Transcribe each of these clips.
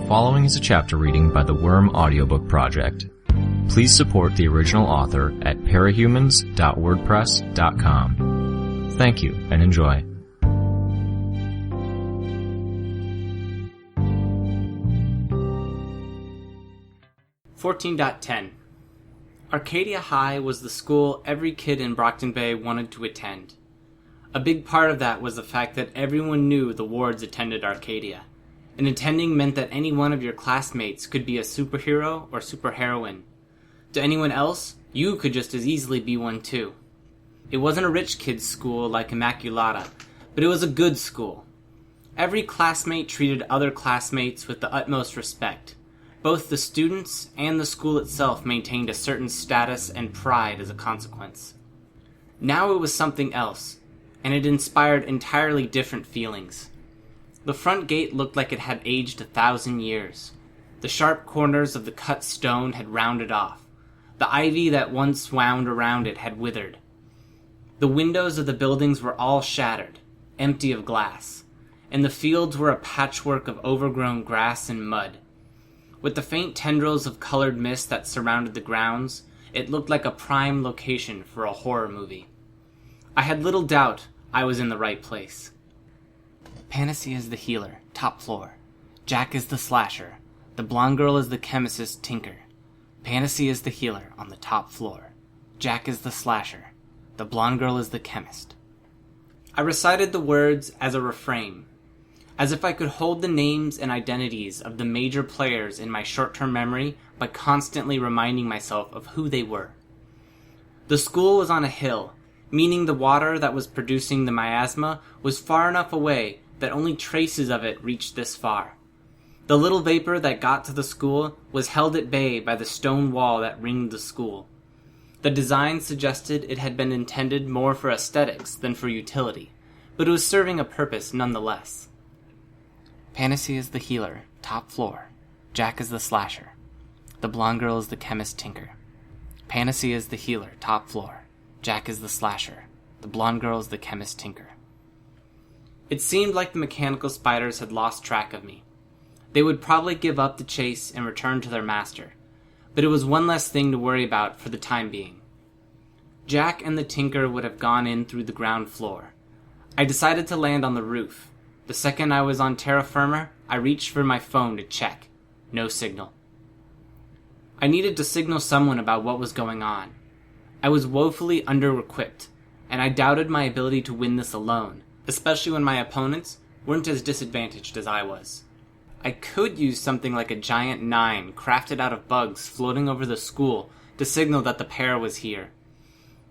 following is a chapter reading by the Worm Audiobook Project. Please support the original author at parahumans.wordpress.com. Thank you and enjoy. .10 Arcadia High was the school every kid in Brockton Bay wanted to attend. A big part of that was the fact that everyone knew the Wards attended Arcadia, and attending meant that any one of your classmates could be a superhero or superheroine. To anyone else, you could just as easily be one too. It wasn't a rich kid's school like Immaculata, but it was a good school. Every classmate treated other classmates with the utmost respect. Both the students and the school itself maintained a certain status and pride as a consequence. Now it was something else, and it inspired entirely different feelings. The front gate looked like it had aged 1,000 years. The sharp corners of the cut stone had rounded off. The ivy that once wound around it had withered. The windows of the buildings were all shattered, empty of glass, and the fields were a patchwork of overgrown grass and mud. With the faint tendrils of colored mist that surrounded the grounds, it looked like a prime location for a horror movie. I had little doubt I was in the right place. Panacea is the healer, top floor. Jack is the slasher. The blonde girl is the chemist's tinker. Panacea is the healer on the top floor. Jack is the slasher. The blonde girl is the chemist. I recited the words as a refrain, as if I could hold the names and identities of the major players in my short-term memory by constantly reminding myself of who they were. The school was on a hill, meaning the water that was producing the miasma was far enough away that only traces of it reached this far. The little vapor that got to the school was held at bay by the stone wall that ringed the school. The design suggested it had been intended more for aesthetics than for utility, but it was serving a purpose nonetheless. Panacea is the healer, top floor. Jack is the slasher. The blonde girl is the chemist tinker. Panacea is the healer, top floor. Jack is the slasher. The blonde girl is the chemist tinker. It seemed like the mechanical spiders had lost track of me. They would probably give up the chase and return to their master, but it was one less thing to worry about for the time being. Jack and the tinker would have gone in through the ground floor. I decided to land on the roof. The second I was on terra firma, I reached for my phone to check. No signal. I needed to signal someone about what was going on. I was woefully under-equipped, and I doubted my ability to win this alone, especially when my opponents weren't as disadvantaged as I was. I could use something like a giant 9 crafted out of bugs floating over the school to signal that the pair was here.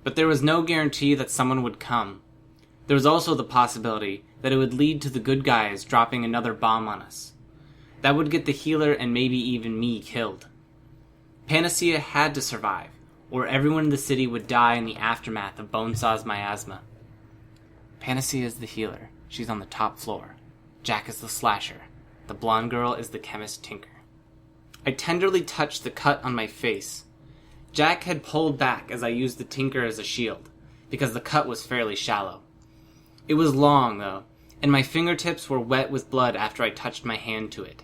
But there was no guarantee that someone would come. There was also the possibility that it would lead to the good guys dropping another bomb on us. That would get the healer and maybe even me killed. Panacea had to survive, or everyone in the city would die in the aftermath of Bonesaw's miasma. Panacea is the healer. She's on the top floor. Jack is the slasher. The blonde girl is the chemist tinker. I tenderly touched the cut on my face. Jack had pulled back as I used the tinker as a shield, because the cut was fairly shallow. It was long, though, and my fingertips were wet with blood after I touched my hand to it.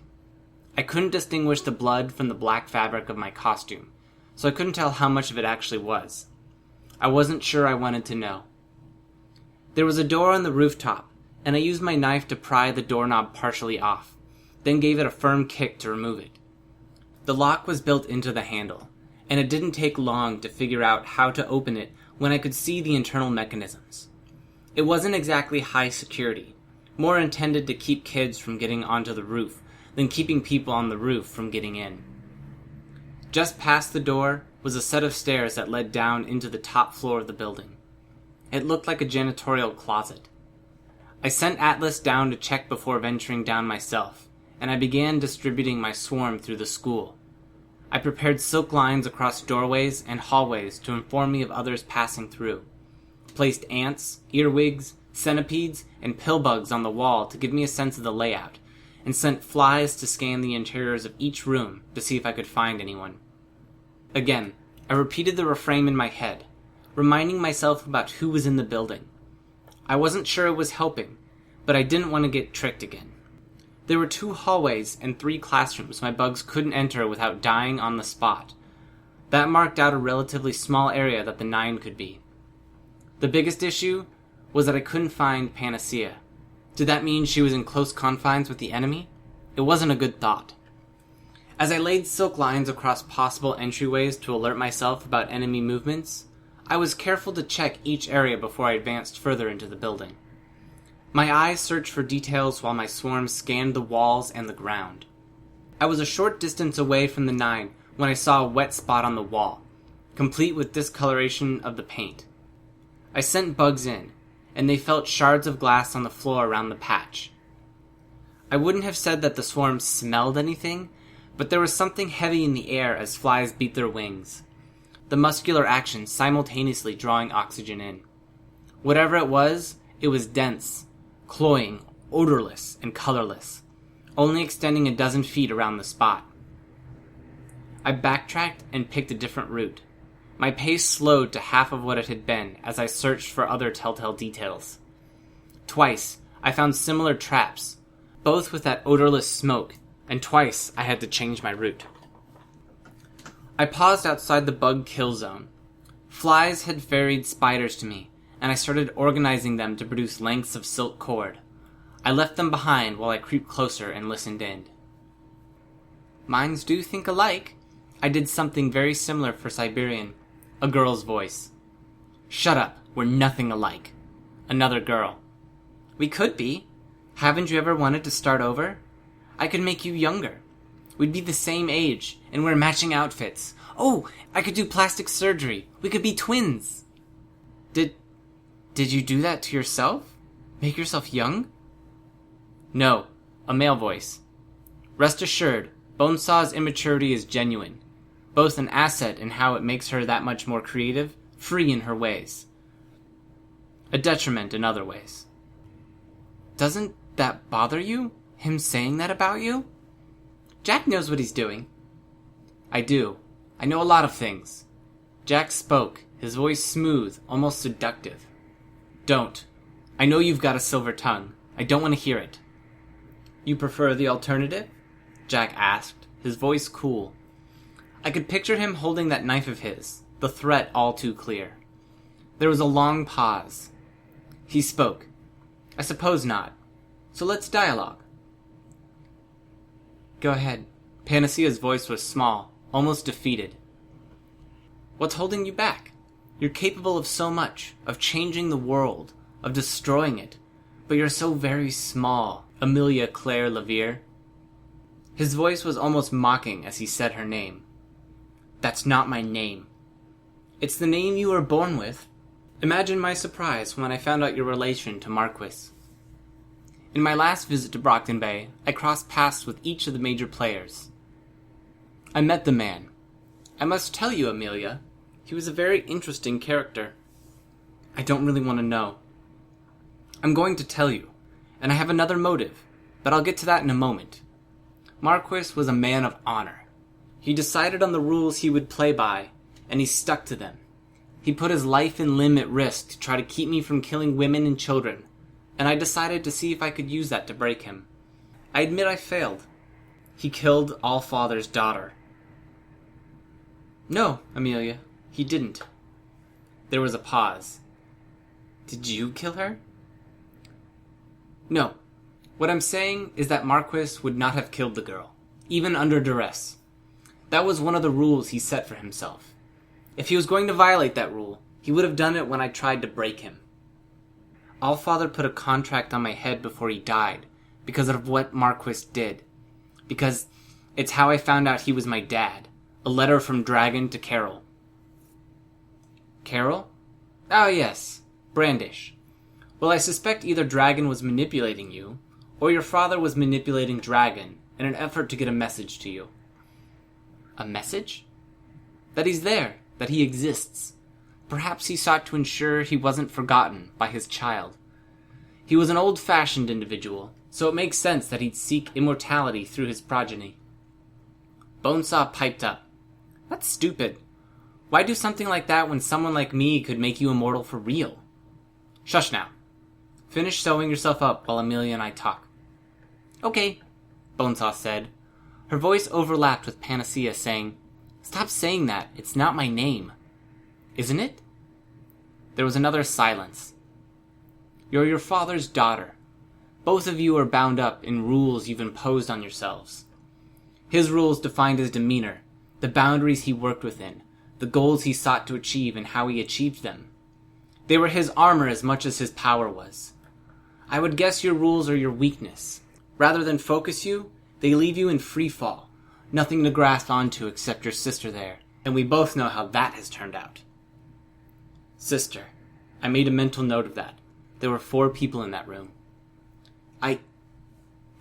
I couldn't distinguish the blood from the black fabric of my costume, so I couldn't tell how much of it actually was. I wasn't sure I wanted to know. There was a door on the rooftop, and I used my knife to pry the doorknob partially off, then gave it a firm kick to remove it. The lock was built into the handle, and it didn't take long to figure out how to open it when I could see the internal mechanisms. It wasn't exactly high security, more intended to keep kids from getting onto the roof than keeping people on the roof from getting in. Just past the door was a set of stairs that led down into the top floor of the building. It looked like a janitorial closet. I sent Atlas down to check before venturing down myself, and I began distributing my swarm through the school. I prepared silk lines across doorways and hallways to inform me of others passing through. Placed ants, earwigs, centipedes, and pillbugs on the wall to give me a sense of the layout, and sent flies to scan the interiors of each room to see if I could find anyone. Again, I repeated the refrain in my head, reminding myself about who was in the building. I wasn't sure it was helping, but I didn't want to get tricked again. There were 2 hallways and 3 classrooms my bugs couldn't enter without dying on the spot. That marked out a relatively small area that the 9 could be. The biggest issue was that I couldn't find Panacea. Did that mean she was in close confines with the enemy? It wasn't a good thought. As I laid silk lines across possible entryways to alert myself about enemy movements, I was careful to check each area before I advanced further into the building. My eyes searched for details while my swarm scanned the walls and the ground. I was a short distance away from the 9 when I saw a wet spot on the wall, complete with discoloration of the paint. I sent bugs in, and they felt shards of glass on the floor around the patch. I wouldn't have said that the swarm smelled anything, but there was something heavy in the air as flies beat their wings, the muscular action simultaneously drawing oxygen in. Whatever it was dense, cloying, odorless, and colorless, only extending a dozen feet around the spot. I backtracked and picked a different route. My pace slowed to half of what it had been as I searched for other telltale details. Twice, I found similar traps, both with that odorless smoke, and twice I had to change my route. I paused outside the bug kill zone. Flies had ferried spiders to me, and I started organizing them to produce lengths of silk cord. I left them behind while I creeped closer and listened in. Minds do think alike. I did something very similar for Siberian. A girl's voice. Shut up, we're nothing alike. Another girl. We could be. Haven't you ever wanted to start over? I could make you younger. We'd be the same age, and wear matching outfits. Oh, I could do plastic surgery. We could be twins. Did you do that to yourself? Make yourself young? No, a male voice. Rest assured, Bonesaw's immaturity is genuine. Both an asset in how it makes her that much more creative, free in her ways. A detriment in other ways. Doesn't that bother you? Him saying that about you? Jack knows what he's doing. I do. I know a lot of things. Jack spoke, his voice smooth, almost seductive. Don't. I know you've got a silver tongue. I don't want to hear it. You prefer the alternative? Jack asked, his voice cool. I could picture him holding that knife of his, the threat all too clear. There was a long pause. He spoke. I suppose not. So let's dialogue. Go ahead. Panacea's voice was small, almost defeated. What's holding you back? You're capable of so much, of changing the world, of destroying it, but you're so very small, Amelia Claire Levere. His voice was almost mocking as he said her name. That's not my name. It's the name you were born with. Imagine my surprise when I found out your relation to Marquis. In my last visit to Brockton Bay, I crossed paths with each of the major players. I met the man. I must tell you, Amelia, he was a very interesting character. I don't really want to know. I'm going to tell you, and I have another motive, but I'll get to that in a moment. Marquis was a man of honor. He decided on the rules he would play by, and he stuck to them. He put his life and limb at risk to try to keep me from killing women and children, and I decided to see if I could use that to break him. I admit I failed. He killed Allfather's daughter. No, Amelia, he didn't. There was a pause. Did you kill her? No. What I'm saying is that Marquis would not have killed the girl, even under duress. That was one of the rules he set for himself. If he was going to violate that rule, he would have done it when I tried to break him. Allfather put a contract on my head before he died, because of what Marquis did. Because it's how I found out he was my dad. A letter from Dragon to Carol. Carol? Oh yes, Brandish. Well, I suspect either Dragon was manipulating you, or your father was manipulating Dragon in an effort to get a message to you. A message? That he's there, that he exists. Perhaps he sought to ensure he wasn't forgotten by his child. He was an old-fashioned individual, so it makes sense that he'd seek immortality through his progeny. Bonesaw piped up. That's stupid. Why do something like that when someone like me could make you immortal for real? Shush now. Finish sewing yourself up while Amelia and I talk. Okay, Bonesaw said. Her voice overlapped with Panacea saying, "Stop saying that. It's not my name." "Isn't it?" There was another silence. "You're your father's daughter. Both of you are bound up in rules you've imposed on yourselves. His rules defined his demeanor, the boundaries he worked within, the goals he sought to achieve and how he achieved them. They were his armor as much as his power was. I would guess your rules are your weakness. Rather than focus you, they leave you in free fall, nothing to grasp onto except your sister there, and we both know how that has turned out." Sister. I made a mental note of that. There were 4 people in that room.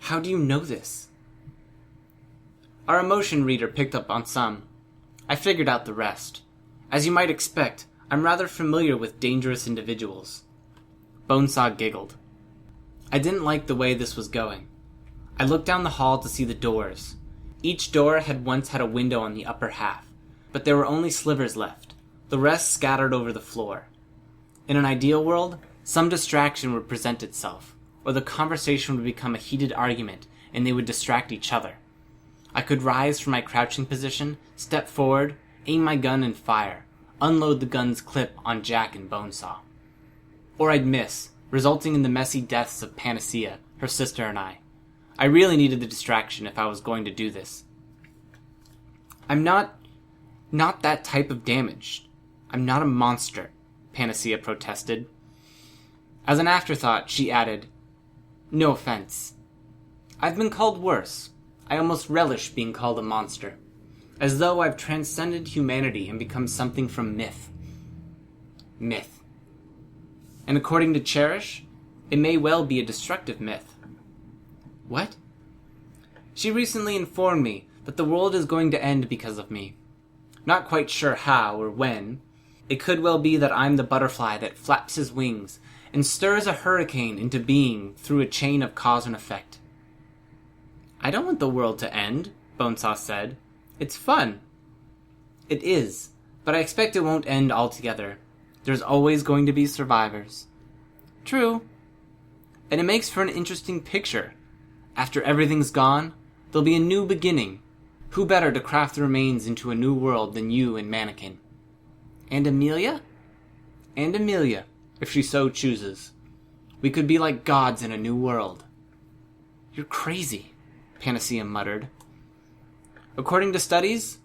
How do you know this? Our emotion reader picked up on some. I figured out the rest. As you might expect, I'm rather familiar with dangerous individuals. Bonesaw giggled. I didn't like the way this was going. I looked down the hall to see the doors. Each door had once had a window on the upper half, but there were only slivers left, the rest scattered over the floor. In an ideal world, some distraction would present itself, or the conversation would become a heated argument, and they would distract each other. I could rise from my crouching position, step forward, aim my gun and fire, unload the gun's clip on Jack and Bonesaw. Or I'd miss, resulting in the messy deaths of Panacea, her sister, and I. I really needed the distraction if I was going to do this. I'm not that type of damaged. I'm not a monster, Panacea protested. As an afterthought, she added, "No offense. I've been called worse. I almost relish being called a monster, as though I've transcended humanity and become something from myth. Myth. And according to Cherish, it may well be a destructive myth." What? She recently informed me that the world is going to end because of me. Not quite sure how or when. It could well be that I'm the butterfly that flaps his wings and stirs a hurricane into being through a chain of cause and effect. I don't want the world to end, Bonesaw said. It's fun. It is, but I expect it won't end altogether. There's always going to be survivors. True. And it makes for an interesting picture. After everything's gone, there'll be a new beginning. Who better to craft the remains into a new world than you and Mannequin? And Amelia? And Amelia, if she so chooses. We could be like gods in a new world. You're crazy, Panacea muttered. According to studies,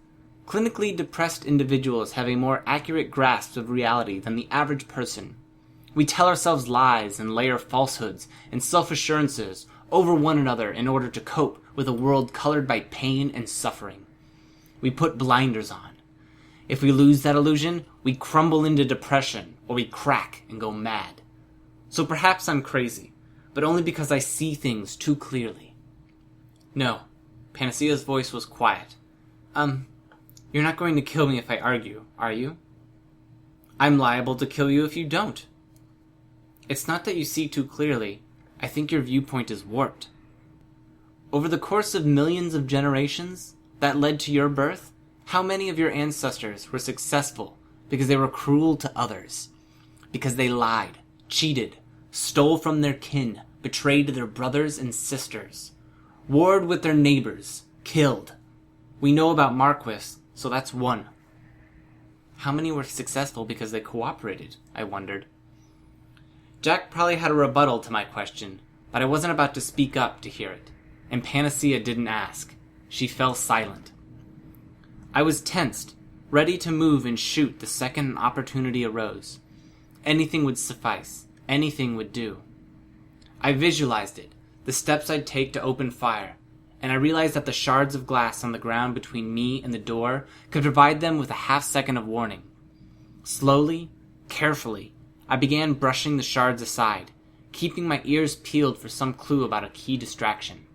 clinically depressed individuals have a more accurate grasp of reality than the average person. We tell ourselves lies and layer falsehoods and self-assurances over one another in order to cope with a world colored by pain and suffering. We put blinders on. If we lose that illusion, we crumble into depression, or we crack and go mad. So perhaps I'm crazy, but only because I see things too clearly. No, Panacea's voice was quiet. You're not going to kill me if I argue, are you? I'm liable to kill you if you don't. It's not that you see too clearly. I think your viewpoint is warped. Over the course of millions of generations that led to your birth, how many of your ancestors were successful because they were cruel to others? Because they lied, cheated, stole from their kin, betrayed their brothers and sisters, warred with their neighbors, killed. We know about Marquis, so that's one. How many were successful because they cooperated, I wondered. Jack probably had a rebuttal to my question, but I wasn't about to speak up to hear it, and Panacea didn't ask. She fell silent. I was tensed, ready to move and shoot the second an opportunity arose. Anything would suffice. Anything would do. I visualized it, the steps I'd take to open fire, and I realized that the shards of glass on the ground between me and the door could provide them with a half-second of warning. Slowly, carefully, I began brushing the shards aside, keeping my ears peeled for some clue about a key distraction.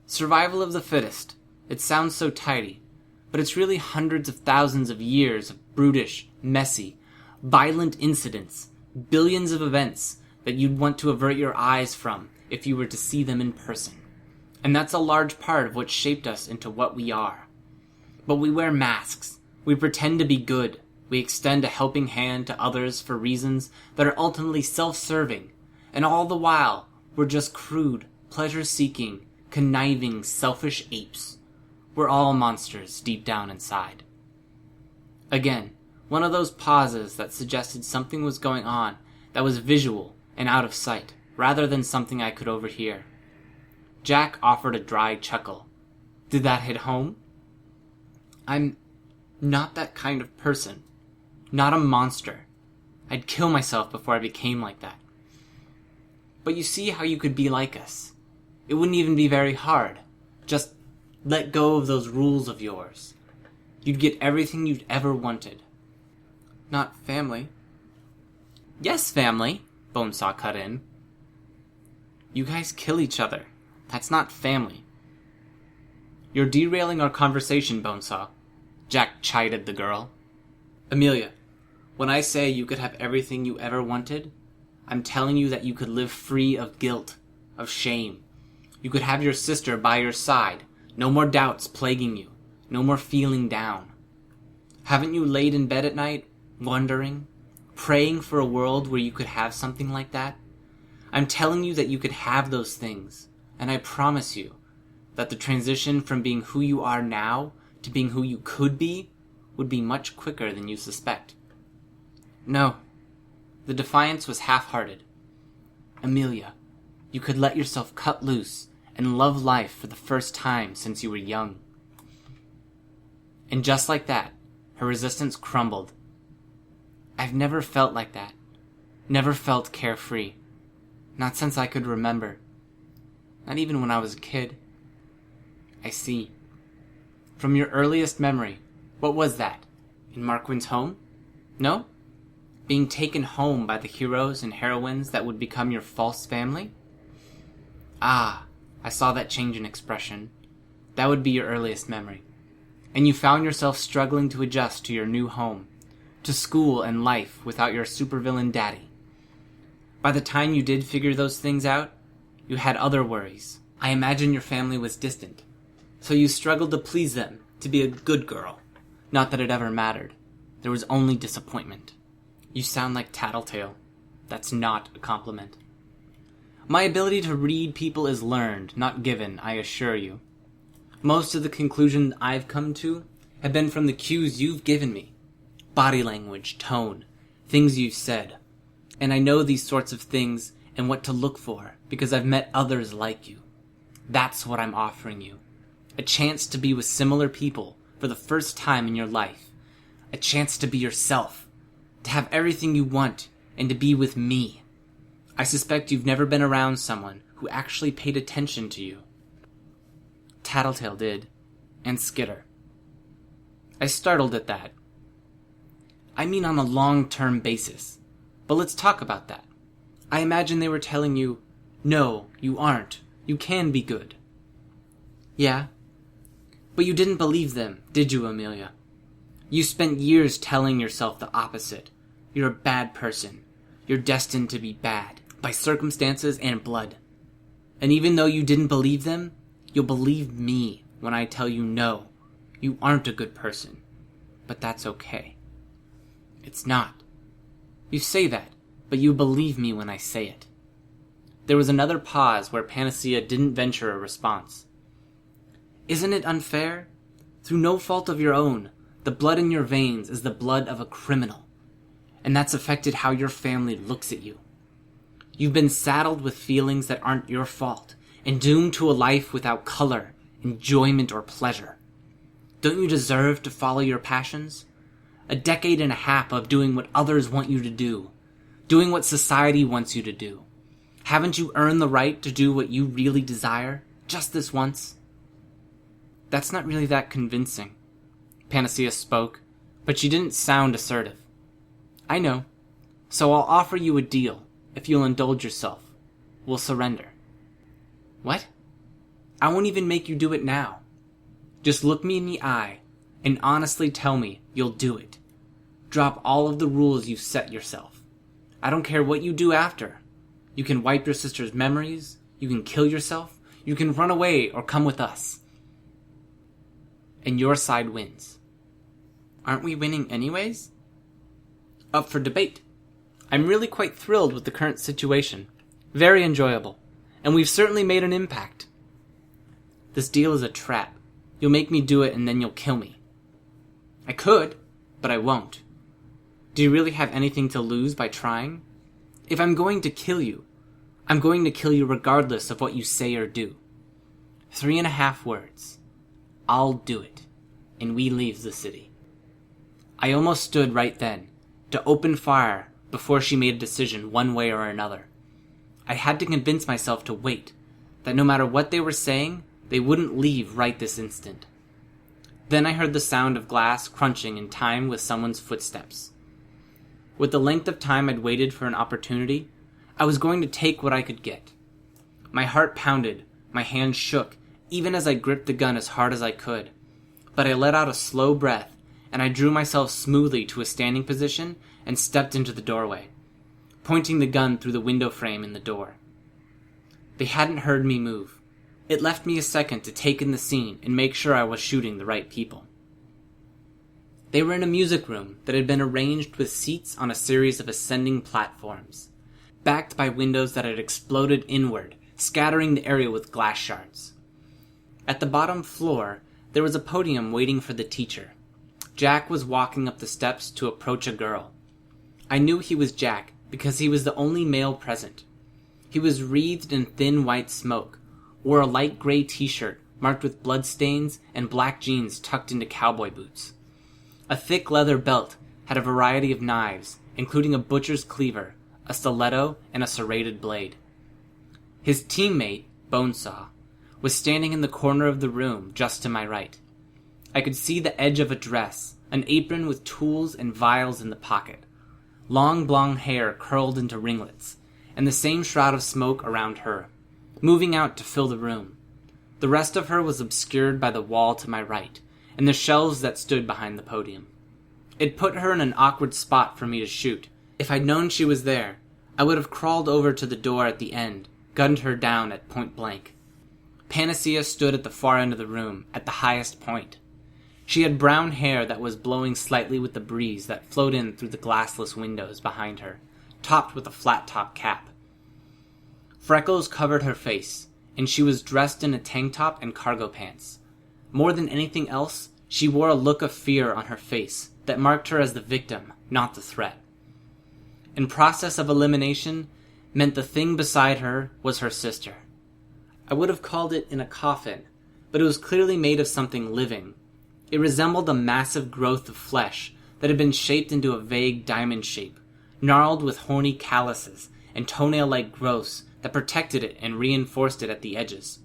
Survival of the fittest. It sounds so tidy, but it's really hundreds of thousands of years of brutish, messy, violent incidents, billions of events that you'd want to avert your eyes from if you were to see them in person. And that's a large part of what shaped us into what we are. But we wear masks. We pretend to be good. We extend a helping hand to others for reasons that are ultimately self-serving. And all the while, we're just crude, pleasure-seeking, conniving, selfish apes. We're all monsters deep down inside. Again, one of those pauses that suggested something was going on that was visual and out of sight, rather than something I could overhear. Jack offered a dry chuckle. Did that hit home? I'm not that kind of person. Not a monster. I'd kill myself before I became like that. But you see how you could be like us. It wouldn't even be very hard. Just let go of those rules of yours. You'd get everything you'd ever wanted. Not family. Yes, family, Bonesaw cut in. You guys kill each other. That's not family. You're derailing our conversation, Bonesaw. Jack chided the girl. Amelia, when I say you could have everything you ever wanted, I'm telling you that you could live free of guilt, of shame. You could have your sister by your side, no more doubts plaguing you, no more feeling down. Haven't you laid in bed at night, wondering, praying for a world where you could have something like that? I'm telling you that you could have those things, and I promise you that the transition from being who you are now to being who you could be would be much quicker than you suspect. No, the defiance was half-hearted. Amelia, you could let yourself cut loose and love life for the first time since you were young. And just like that, her resistance crumbled. I've never felt like that. Never felt carefree. Not since I could remember. Not even when I was a kid. I see. From your earliest memory, what was that? In Marquin's home? No? Being taken home by the heroes and heroines that would become your false family? Ah, I saw that change in expression. That would be your earliest memory. And you found yourself struggling to adjust to your new home, to school and life without your supervillain daddy. By the time you did figure those things out, you had other worries. I imagine your family was distant, so you struggled to please them, to be a good girl. Not that it ever mattered. There was only disappointment. You sound like Tattletale. That's not a compliment. My ability to read people is learned, not given, I assure you. Most of the conclusions I've come to have been from the cues you've given me. Body language, tone, things you've said. And I know these sorts of things and what to look for because I've met others like you. That's what I'm offering you. A chance to be with similar people for the first time in your life. A chance to be yourself. To have everything you want and to be with me. I suspect you've never been around someone who actually paid attention to you. Tattletale did, and Skitter. I startled at that. I mean on a long-term basis. But let's talk about that. I imagine they were telling you, no, you aren't. You can be good. Yeah. But you didn't believe them, did you, Amelia? You spent years telling yourself the opposite. You're a bad person. You're destined to be bad, by circumstances and blood. And even though you didn't believe them, you'll believe me when I tell you no, you aren't a good person. But that's okay. It's not. You say that, but you believe me when I say it. There was another pause where Panacea didn't venture a response. Isn't it unfair? Through no fault of your own, the blood in your veins is the blood of a criminal. And that's affected how your family looks at you. You've been saddled with feelings that aren't your fault, and doomed to a life without color, enjoyment, or pleasure. Don't you deserve to follow your passions? A decade and a half of doing what others want you to do. Doing what society wants you to do. Haven't you earned the right to do what you really desire, just this once? That's not really that convincing. Panacea spoke, but she didn't sound assertive. I know. So I'll offer you a deal, if you'll indulge yourself. We'll surrender. What? I won't even make you do it now. Just look me in the eye and honestly tell me you'll do it. Drop all of the rules you've set yourself. I don't care what you do after. You can wipe your sister's memories, you can kill yourself, you can run away or come with us. And your side wins. Aren't we winning anyways? Up for debate. I'm really quite thrilled with the current situation. Very enjoyable. And we've certainly made an impact. This deal is a trap. You'll make me do it and then you'll kill me. I could, but I won't. Do you really have anything to lose by trying? If I'm going to kill you, I'm going to kill you regardless of what you say or do. 3.5 words. I'll do it. And we leave the city. I almost stood right then, to open fire before she made a decision one way or another. I had to convince myself to wait, that no matter what they were saying, they wouldn't leave right this instant. Then I heard the sound of glass crunching in time with someone's footsteps. With the length of time I'd waited for an opportunity, I was going to take what I could get. My heart pounded, my hands shook, even as I gripped the gun as hard as I could. But I let out a slow breath, and I drew myself smoothly to a standing position and stepped into the doorway, pointing the gun through the window frame in the door. They hadn't heard me move. It left me a second to take in the scene and make sure I was shooting the right people. They were in a music room that had been arranged with seats on a series of ascending platforms, backed by windows that had exploded inward, scattering the area with glass shards. At the bottom floor, there was a podium waiting for the teacher. Jack was walking up the steps to approach a girl. I knew he was Jack because he was the only male present. He was wreathed in thin white smoke, wore a light gray t-shirt marked with bloodstains and black jeans tucked into cowboy boots. A thick leather belt had a variety of knives, including a butcher's cleaver, a stiletto, and a serrated blade. His teammate, Bonesaw, was standing in the corner of the room just to my right. I could see the edge of a dress, an apron with tools and vials in the pocket, long blonde hair curled into ringlets, and the same shroud of smoke around her, moving out to fill the room. The rest of her was obscured by the wall to my right, and the shelves that stood behind the podium. It put her in an awkward spot for me to shoot. If I'd known she was there, I would have crawled over to the door at the end, gunned her down at point blank. Panacea stood at the far end of the room, at the highest point. She had brown hair that was blowing slightly with the breeze that flowed in through the glassless windows behind her, topped with a flat-top cap. Freckles covered her face, and she was dressed in a tank top and cargo pants. More than anything else, she wore a look of fear on her face that marked her as the victim, not the threat. And process of elimination meant the thing beside her was her sister. I would have called it in a coffin, but it was clearly made of something living. It resembled a massive growth of flesh that had been shaped into a vague diamond shape, gnarled with horny calluses and toenail-like growths that protected it and reinforced it at the edges.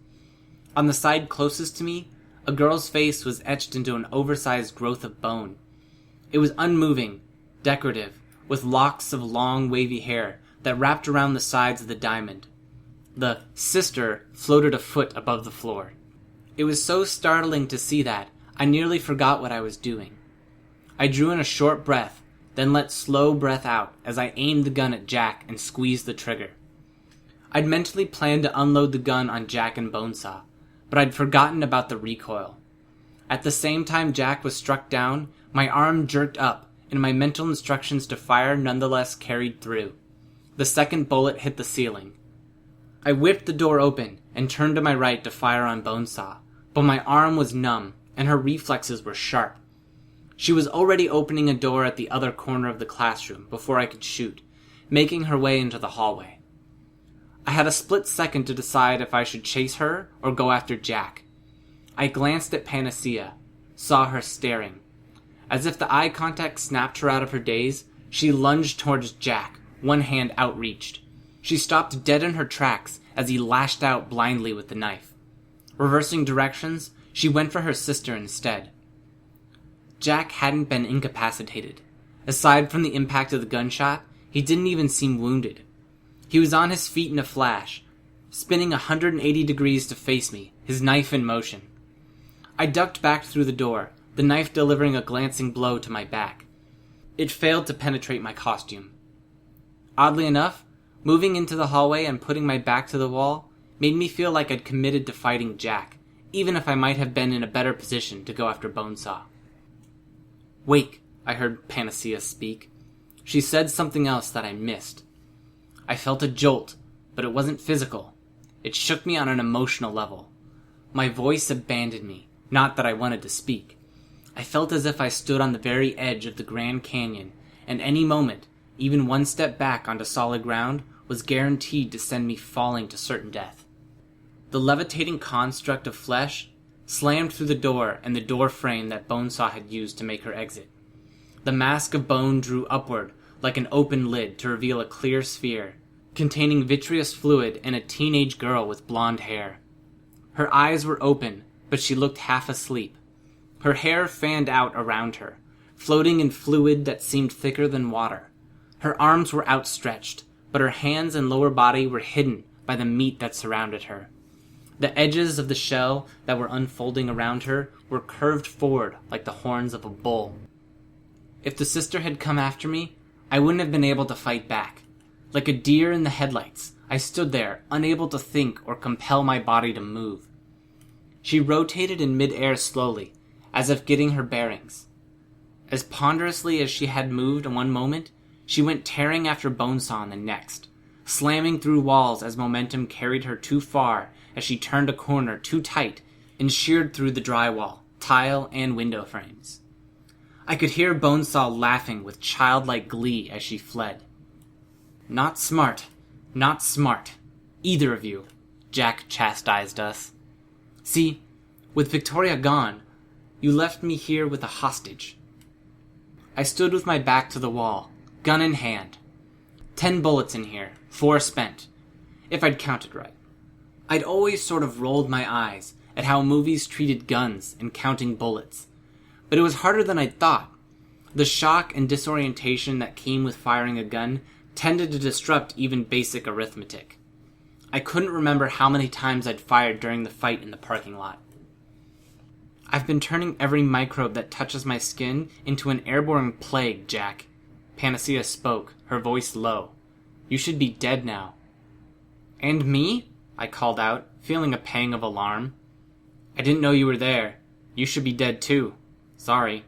On the side closest to me, a girl's face was etched into an oversized growth of bone. It was unmoving, decorative, with locks of long, wavy hair that wrapped around the sides of the diamond. The sister floated a foot above the floor. It was so startling to see that I nearly forgot what I was doing. I drew in a short breath, then let slow breath out as I aimed the gun at Jack and squeezed the trigger. I'd mentally planned to unload the gun on Jack and Bonesaw, but I'd forgotten about the recoil. At the same time Jack was struck down, my arm jerked up, and my mental instructions to fire nonetheless carried through. The second bullet hit the ceiling. I whipped the door open and turned to my right to fire on Bonesaw, but my arm was numb, and her reflexes were sharp. She was already opening a door at the other corner of the classroom before I could shoot, making her way into the hallway. I had a split second to decide if I should chase her or go after Jack. I glanced at Panacea, saw her staring. As if the eye contact snapped her out of her daze, she lunged towards Jack, one hand outreached. She stopped dead in her tracks as he lashed out blindly with the knife. Reversing directions, she went for her sister instead. Jack hadn't been incapacitated. Aside from the impact of the gunshot, he didn't even seem wounded. He was on his feet in a flash, spinning 180 degrees to face me, his knife in motion. I ducked back through the door, the knife delivering a glancing blow to my back. It failed to penetrate my costume. Oddly enough, moving into the hallway and putting my back to the wall made me feel like I'd committed to fighting Jack, even if I might have been in a better position to go after Bonesaw. "Wake," I heard Panacea speak. She said something else that I missed. I felt a jolt, but it wasn't physical. It shook me on an emotional level. My voice abandoned me, not that I wanted to speak. I felt as if I stood on the very edge of the Grand Canyon, and any moment, even one step back onto solid ground, was guaranteed to send me falling to certain death. The levitating construct of flesh slammed through the door and the door frame that Bonesaw had used to make her exit. The mask of bone drew upward like an open lid to reveal a clear sphere, containing vitreous fluid and a teenage girl with blonde hair. Her eyes were open, but she looked half asleep. Her hair fanned out around her, floating in fluid that seemed thicker than water. Her arms were outstretched, but her hands and lower body were hidden by the meat that surrounded her. The edges of the shell that were unfolding around her were curved forward like the horns of a bull. If the sister had come after me, I wouldn't have been able to fight back. Like a deer in the headlights, I stood there, unable to think or compel my body to move. She rotated in mid-air slowly, as if getting her bearings. As ponderously as she had moved in one moment, she went tearing after Bonesaw in the next, slamming through walls as momentum carried her too far as she turned a corner too tight and sheared through the drywall, tile, and window frames. I could hear Bonesaw laughing with childlike glee as she fled. "Not smart. Not smart. Either of you," Jack chastised us. "See, with Victoria gone, you left me here with a hostage." I stood with my back to the wall, gun in hand. 10 bullets in here, 4 spent, if I'd counted right. I'd always sort of rolled my eyes at how movies treated guns and counting bullets, but it was harder than I'd thought. The shock and disorientation that came with firing a gun tended to disrupt even basic arithmetic. I couldn't remember how many times I'd fired during the fight in the parking lot. "I've been turning every microbe that touches my skin into an airborne plague, Jack." Panacea spoke, her voice low. "You should be dead now." "And me?" I called out, feeling a pang of alarm. "I didn't know you were there. You should be dead too. Sorry."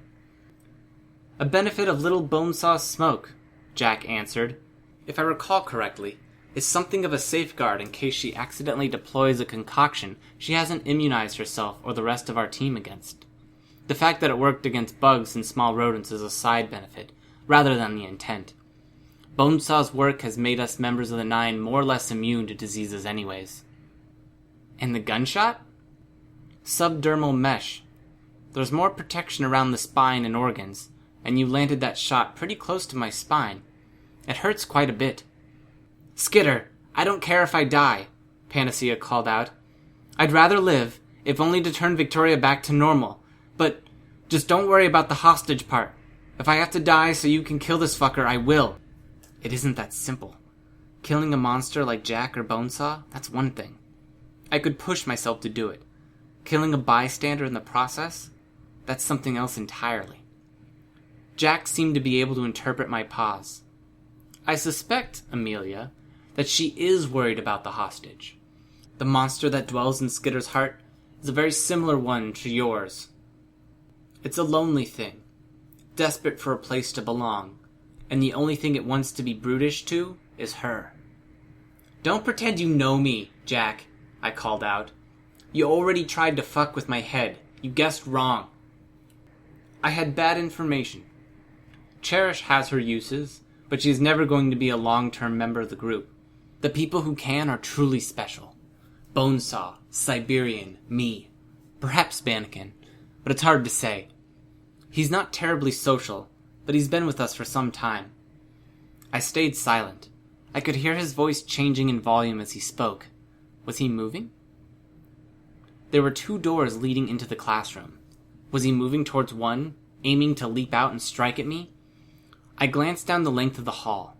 "A benefit of little Bonesaw's smoke," Jack answered. "If I recall correctly, it's something of a safeguard in case she accidentally deploys a concoction she hasn't immunized herself or the rest of our team against. The fact that it worked against bugs and small rodents is a side benefit, rather than the intent. Bonesaw's work has made us members of the Nine more or less immune to diseases anyways." "And the gunshot?" "Subdermal mesh. There's more protection around the spine and organs, and you landed that shot pretty close to my spine. It hurts quite a bit." "Skitter, I don't care if I die," Panacea called out. "I'd rather live, if only to turn Victoria back to normal. But just don't worry about the hostage part. If I have to die so you can kill this fucker, I will." It isn't that simple. Killing a monster like Jack or Bonesaw, that's one thing. I could push myself to do it. Killing a bystander in the process, that's something else entirely. Jack seemed to be able to interpret my pause. "I suspect, Amelia, that she is worried about the hostage. The monster that dwells in Skitter's heart is a very similar one to yours. It's a lonely thing, desperate for a place to belong, and the only thing it wants to be brutish to is her." "Don't pretend you know me, Jack," I called out. "You already tried to fuck with my head. You guessed wrong." I had bad information. Cherish has her uses, but she's never going to be a long-term member of the group. The people who can are truly special. Bonesaw, Siberian, me, perhaps Bannekin, but it's hard to say. He's not terribly social, but he's been with us for some time. I stayed silent. I could hear his voice changing in volume as he spoke. Was he moving? There were 2 doors leading into the classroom. Was he moving towards one, aiming to leap out and strike at me? I glanced down the length of the hall.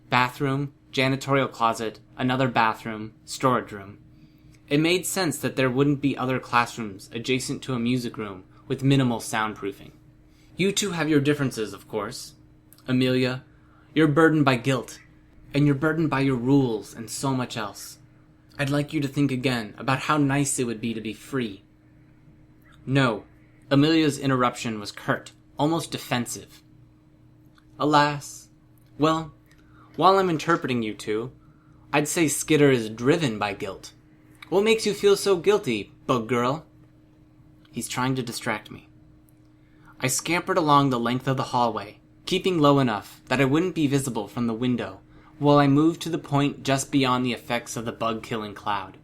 Bathroom, janitorial closet, another bathroom, storage room. It made sense that there wouldn't be other classrooms adjacent to a music room with minimal soundproofing. You two have your differences, of course. Amelia, you're burdened by guilt, and you're burdened by your rules and so much else. I'd like you to think again about how nice it would be to be free." "No." Amelia's interruption was curt, almost defensive. "Alas. Well, while I'm interpreting you two, I'd say Skitter is driven by guilt. What makes you feel so guilty, Bug girl. He's trying to distract me. I scampered along the length of the hallway, keeping low enough that I wouldn't be visible from the window, while I moved to the point just beyond the effects of the bug-killing cloud.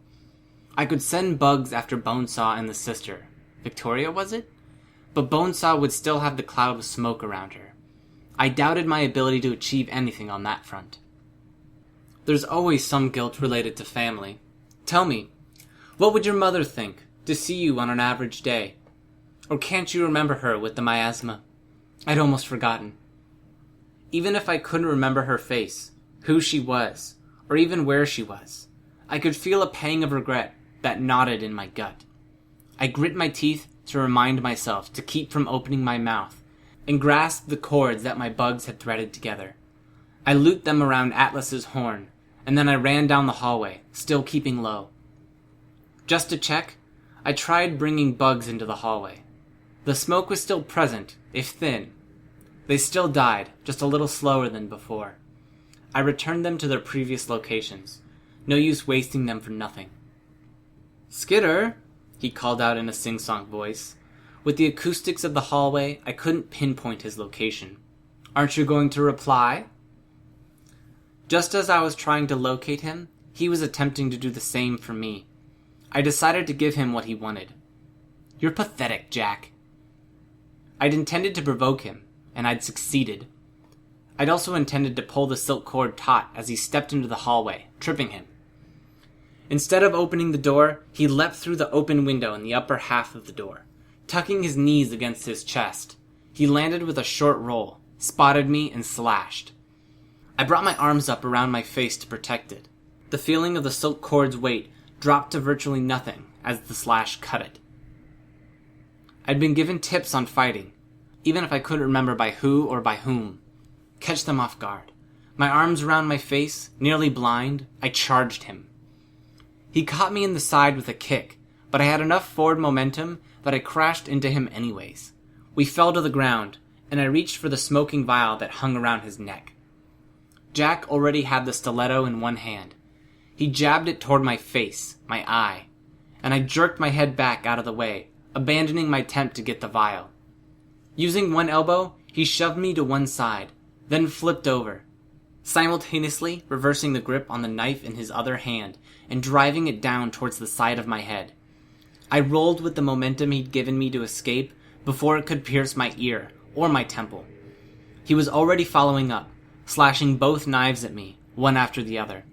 I could send bugs after Bonesaw and the sister. Victoria, was it? But Bonesaw would still have the cloud of smoke around her. I doubted my ability to achieve anything on that front. There's always some guilt related to family. Tell me, what would your mother think to see you on an average day? Or can't you remember her with the miasma? I'd almost forgotten. Even if I couldn't remember her face, who she was, or even where she was, I could feel a pang of regret that knotted in my gut. I grit my teeth to remind myself to keep from opening my mouth and grasp the cords that my bugs had threaded together. I looped them around Atlas's horn, and then I ran down the hallway, still keeping low. Just to check, I tried bringing bugs into the hallway. The smoke was still present, if thin. They still died, just a little slower than before. I returned them to their previous locations. No use wasting them for nothing. "Skitter," he called out in a sing-song voice. With the acoustics of the hallway, I couldn't pinpoint his location. "Aren't you going to reply?" Just as I was trying to locate him, he was attempting to do the same for me. I decided to give him what he wanted. "You're pathetic, Jack." I'd intended to provoke him, and I'd succeeded. I'd also intended to pull the silk cord taut as he stepped into the hallway, tripping him. Instead of opening the door, he leapt through the open window in the upper half of the door. Tucking his knees against his chest, he landed with a short roll, spotted me, and slashed. I brought my arms up around my face to protect it. The feeling of the silk cord's weight dropped to virtually nothing as the slash cut it. I'd been given tips on fighting, even if I couldn't remember by who or by whom. Catch them off guard. My arms around my face, nearly blind, I charged him. He caught me in the side with a kick, but I had enough forward momentum that I crashed into him anyways. We fell to the ground, and I reached for the smoking vial that hung around his neck. Jack already had the stiletto in one hand. He jabbed it toward my face, my eye, and I jerked my head back out of the way, abandoning my attempt to get the vial. Using one elbow, he shoved me to one side, then flipped over, simultaneously reversing the grip on the knife in his other hand and driving it down towards the side of my head. I rolled with the momentum he'd given me to escape before it could pierce my ear or my temple. He was already following up, slashing both knives at me, one after the other.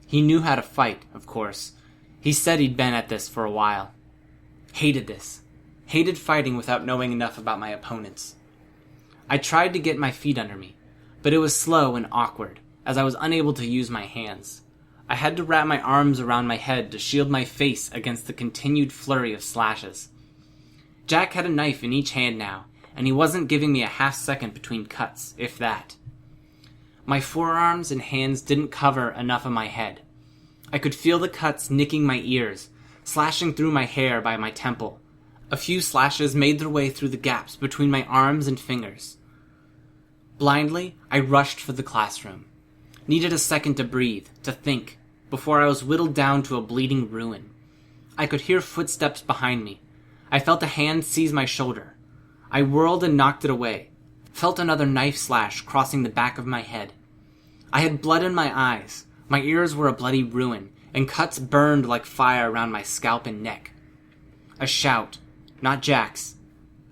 He knew how to fight, of course. He said he'd been at this for a while. Hated this. Hated fighting without knowing enough about my opponents. I tried to get my feet under me, but it was slow and awkward, as I was unable to use my hands. I had to wrap my arms around my head to shield my face against the continued flurry of slashes. Jack had a knife in each hand now, and he wasn't giving me a half second between cuts, if that. My forearms and hands didn't cover enough of my head. I could feel the cuts nicking my ears, slashing through my hair by my temple. A few slashes made their way through the gaps between my arms and fingers. Blindly, I rushed for the classroom. Needed a second to breathe, to think, before I was whittled down to a bleeding ruin. I could hear footsteps behind me. I felt a hand seize my shoulder. I whirled and knocked it away. Felt another knife slash crossing the back of my head. I had blood in my eyes. My ears were a bloody ruin, and cuts burned like fire around my scalp and neck. A shout, not Jack's.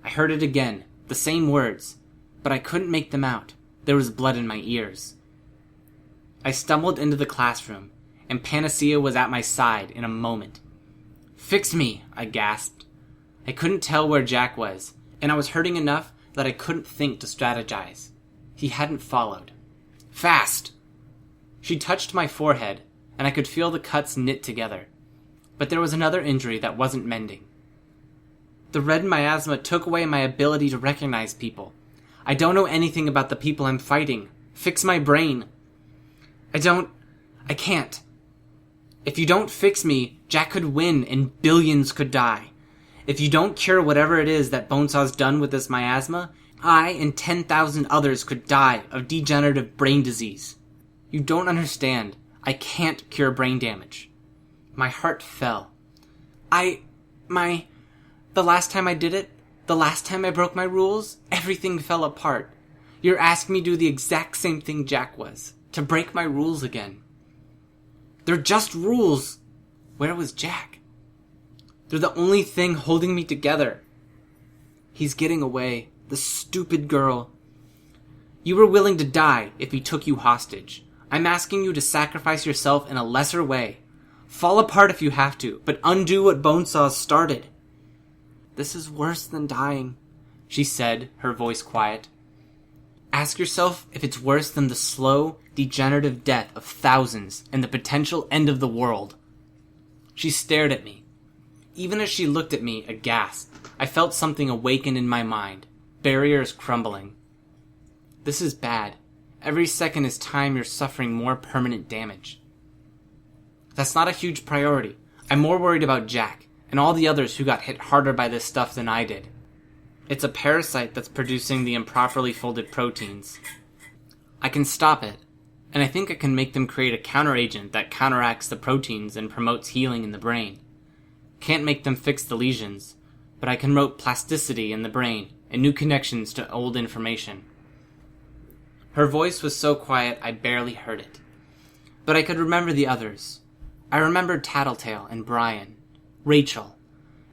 I heard it again, the same words, but I couldn't make them out. There was blood in my ears. I stumbled into the classroom, and Panacea was at my side in a moment. "Fix me," I gasped. I couldn't tell where Jack was, and I was hurting enough that I couldn't think to strategize. He hadn't followed. "Fast!" She touched my forehead, and I could feel the cuts knit together. But there was another injury that wasn't mending. The red miasma took away my ability to recognize people. I don't know anything about the people I'm fighting. Fix my brain. I can't. If you don't fix me, Jack could win and billions could die. If you don't cure whatever it is that Bonesaw's done with this miasma, I and 10,000 others could die of degenerative brain disease. You don't understand. I can't cure brain damage. My heart fell. The last time I did it, the last time I broke my rules, everything fell apart. You're asking me to do the exact same thing Jack was, to break my rules again. They're just rules. Where was Jack? They're the only thing holding me together. He's getting away. The stupid girl. You were willing to die if he took you hostage. I'm asking you to sacrifice yourself in a lesser way. Fall apart if you have to, but undo what Bonesaw started. This is worse than dying, she said, her voice quiet. Ask yourself if it's worse than the slow, degenerative death of thousands and the potential end of the world. She stared at me. Even as she looked at me, aghast, I felt something awaken in my mind, barriers crumbling. This is bad. Every second is time you're suffering more permanent damage. That's not a huge priority. I'm more worried about Jack and all the others who got hit harder by this stuff than I did. It's a parasite that's producing the improperly folded proteins. I can stop it, and I think I can make them create a counteragent that counteracts the proteins and promotes healing in the brain. Can't make them fix the lesions, but I can promote plasticity in the brain and new connections to old information. Her voice was so quiet I barely heard it. But I could remember the others. I remembered Tattletale and Brian, Rachel.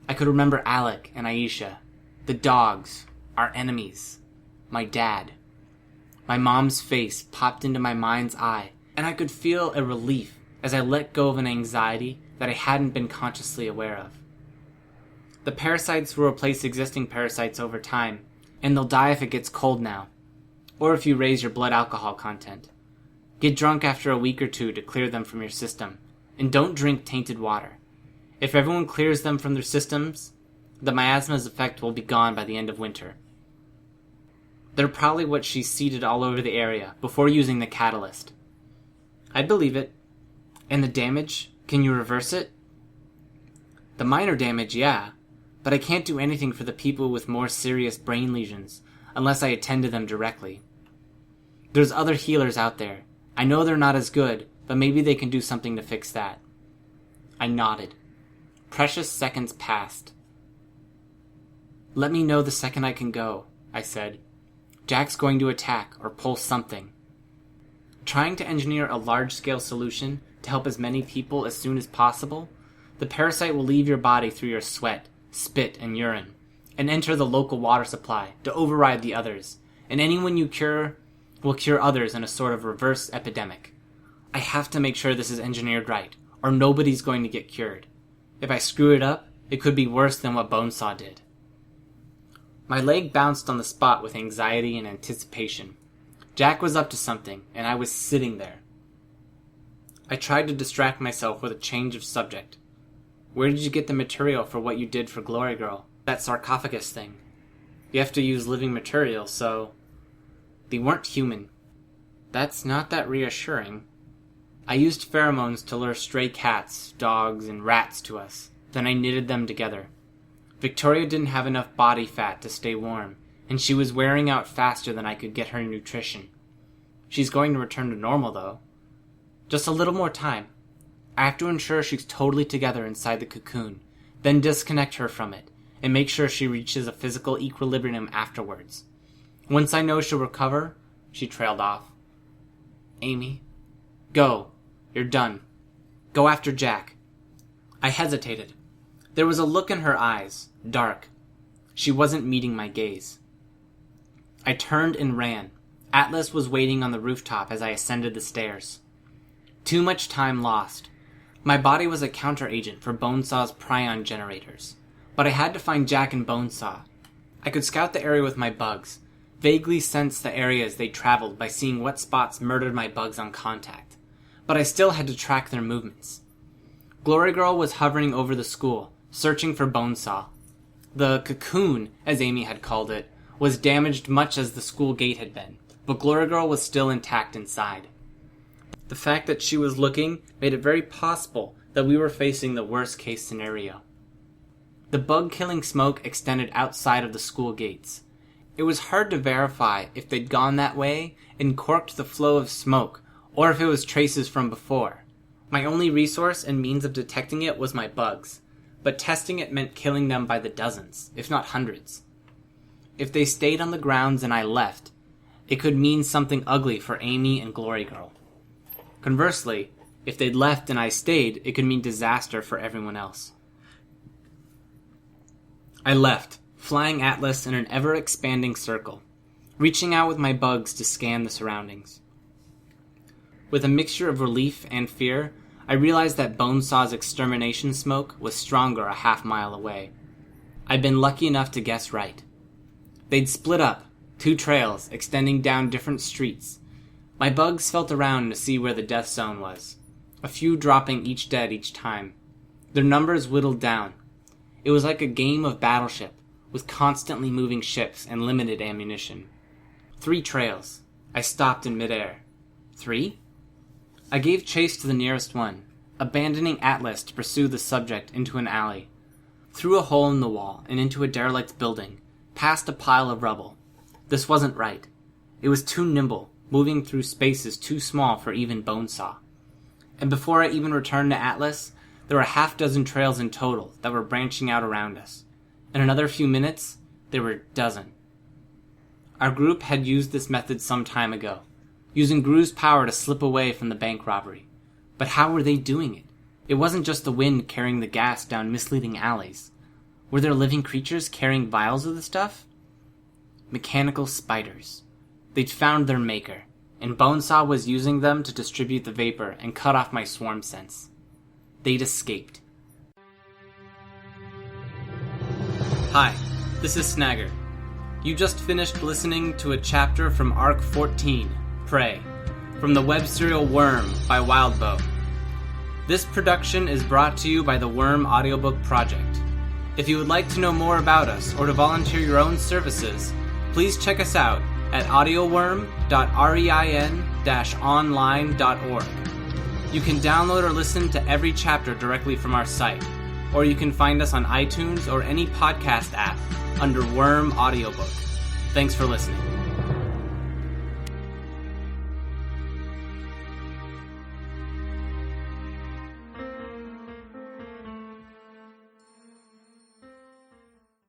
I could remember Alec and Aisha, the dogs, our enemies, my dad. My mom's face popped into my mind's eye, and I could feel a relief as I let go of an anxiety that I hadn't been consciously aware of. The parasites will replace existing parasites over time, and they'll die if it gets cold now, or if you raise your blood alcohol content. Get drunk after a week or two to clear them from your system, and don't drink tainted water. If everyone clears them from their systems, the miasma's effect will be gone by the end of winter. They're probably what she seeded all over the area before using the catalyst. I believe it. And the damage? Can you reverse it? The minor damage, yeah, but I can't do anything for the people with more serious brain lesions unless I attend to them directly. There's other healers out there. I know they're not as good, but maybe they can do something to fix that. I nodded. Precious seconds passed. Let me know the second I can go, I said. Jack's going to attack or pull something. Trying to engineer a large-scale solution to help as many people as soon as possible, the parasite will leave your body through your sweat, spit, and urine, and enter the local water supply to override the others, and anyone you cure will cure others in a sort of reverse epidemic. I have to make sure this is engineered right, or nobody's going to get cured. If I screw it up, it could be worse than what Bonesaw did. My leg bounced on the spot with anxiety and anticipation. Jack was up to something, and I was sitting there. I tried to distract myself with a change of subject. Where did you get the material for what you did for Glory Girl? That sarcophagus thing. You have to use living material, so... They weren't human. That's not that reassuring. I used pheromones to lure stray cats, dogs, and rats to us. Then I knitted them together. Victoria didn't have enough body fat to stay warm, and she was wearing out faster than I could get her nutrition. She's going to return to normal, though. Just a little more time. I have to ensure she's totally together inside the cocoon, then disconnect her from it, and make sure she reaches a physical equilibrium afterwards. Once I know she'll recover, she trailed off. Amy, go. You're done. Go after Jack. I hesitated. There was a look in her eyes, dark. She wasn't meeting my gaze. I turned and ran. Atlas was waiting on the rooftop as I ascended the stairs. Too much time lost. My body was a counteragent for Bonesaw's prion generators, but I had to find Jack and Bonesaw. I could scout the area with my bugs, vaguely sense the areas they traveled by seeing what spots murdered my bugs on contact, but I still had to track their movements. Glory Girl was hovering over the school, searching for Bonesaw. The cocoon, as Amy had called it, was damaged much as the school gate had been, but Glory Girl was still intact inside. The fact that she was looking made it very possible that we were facing the worst-case scenario. The bug-killing smoke extended outside of the school gates. It was hard to verify if they'd gone that way and corked the flow of smoke, or if it was traces from before. My only resource and means of detecting it was my bugs, but testing it meant killing them by the dozens, if not hundreds. If they stayed on the grounds and I left, it could mean something ugly for Amy and Glory Girl. Conversely, if they'd left and I stayed, it could mean disaster for everyone else. I left, flying Atlas in an ever-expanding circle, reaching out with my bugs to scan the surroundings. With a mixture of relief and fear, I realized that Bonesaw's extermination smoke was stronger a half-mile away. I'd been lucky enough to guess right. They'd split up, 2 trails extending down different streets. My bugs felt around to see where the death zone was, a few dropping each dead each time. Their numbers whittled down. It was like a game of Battleship, with constantly moving ships and limited ammunition. 3 trails. I stopped in midair. 3? I gave chase to the nearest one, abandoning Atlas to pursue the subject into an alley, through a hole in the wall and into a derelict building, past a pile of rubble. This wasn't right. It was too nimble, moving through spaces too small for even Bonesaw. And before I even returned to Atlas, there were 6 trails in total that were branching out around us. In another few minutes, there were a dozen. Our group had used this method some time ago, using Gru's power to slip away from the bank robbery. But how were they doing it? It wasn't just the wind carrying the gas down misleading alleys. Were there living creatures carrying vials of the stuff? Mechanical spiders. They'd found their maker, and Bonesaw was using them to distribute the vapor and cut off my swarm sense. They'd escaped. Hi, this is Snagger. You just finished listening to a chapter from Arc 14, Prey, from the web serial Worm by Wildbow. This production is brought to you by the Worm Audiobook Project. If you would like to know more about us or to volunteer your own services, please check us out at audioworm.rein-online.org. You can download or listen to every chapter directly from our site, or you can find us on iTunes or any podcast app under Worm Audiobook. Thanks for listening.